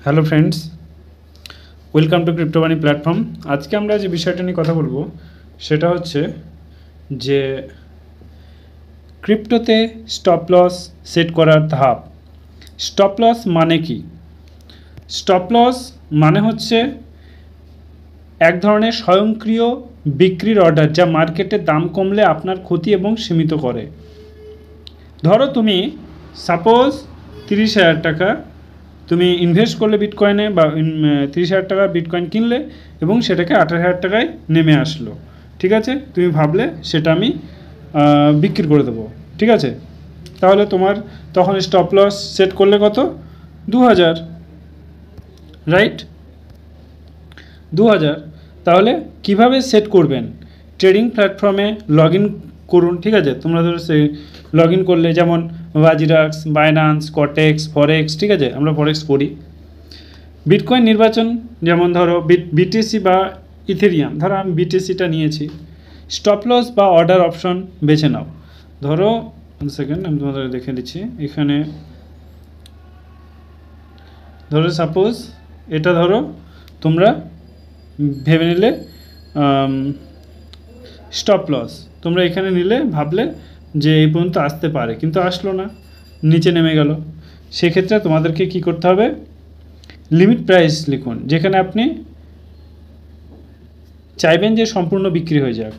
Hello friends, welcome to crypto money platform. আজকে আমরা যে বিষয়টা নিয়ে কথা বলবো সেটা হচ্ছে যে ক্রিপ্টোতে স্টপ লস সেট করার ধাপ। স্টপ লস মানে কি? স্টপ লস মানে হচ্ছে এক ধরনের স্বয়ংক্রিয় বিক্রির অর্ডার, যা মার্কেটের দাম কমলে আপনার ক্ষতি এবং সীমিত করে। ধরো তুমি সাপোজ 30,000 টাকা তুমি ইনভেস্ট করলে বিটকয়েনে, বা 30,000 টাকা বিটকয়েন কিনলে এবং সেটাকে 18,000 টাকায় নেমে আসলো। ঠিক আছে, তুমি ভাবলে সেটা আমি বিক্রি করে দেবো। ঠিক আছে, তাহলে তোমার তখন স্টপ লস সেট করলে কত? 2,000, রাইট? 2,000। তাহলে কিভাবে সেট করবেন? ট্রেডিং প্ল্যাটফর্মে লগ ইন করুন। ঠিক আছে, তোমরা ধরো সেই লগ ইন করলে, যেমন বাজিরাক্স, বাইন্যান্স, কটেক্স, ফরেক্স। ঠিক আছে, আমরা ফরেক্স করি। বিটকয়েন নির্বাচন, যেমন ধরো বিটিসি বা ইথেরিয়াম। ধরো আমি বিটিসিটা নিয়েছি। স্টপ লস বা অর্ডার অপশন বেছে নাও। ধরো 1 সেকেন্ড, আমি তোমাদের দেখে দিচ্ছি। এখানে ধরো সাপোজ এটা ধরো তোমরা ভেবে নিলে স্টপ লস, তোমরা এখানে নিলে, ভাবলে যে এই পর্যন্ত আসতে পারে, কিন্তু আসলো না, নিচে নেমে গেল। সেক্ষেত্রে তোমাদেরকে কি করতে হবে? লিমিট প্রাইস লিখুন, যেখানে আপনি চাইবেন যে সম্পূর্ণ বিক্রি হয়ে যাক।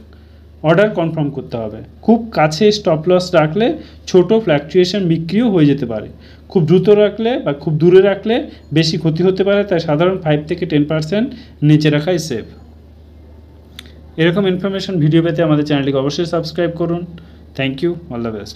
অর্ডার কনফার্ম করতে হবে। খুব কাছে স্টপ লস রাখলে ছোট ফ্ল্যাকচুয়েশন বিক্রিও হয়ে যেতে পারে। খুব দ্রুত রাখলে বা খুব দূরে রাখলে বেশি ক্ষতি হতে পারে, তাই সাধারণ 5 থেকে 10% নিচে রাখাই সেফ। এরকম ইনফরমেশন ভিডিও পেতে আমাদের চ্যানেলটিকে অবশ্যই সাবস্ক্রাইব করুন। Thank you, all the best.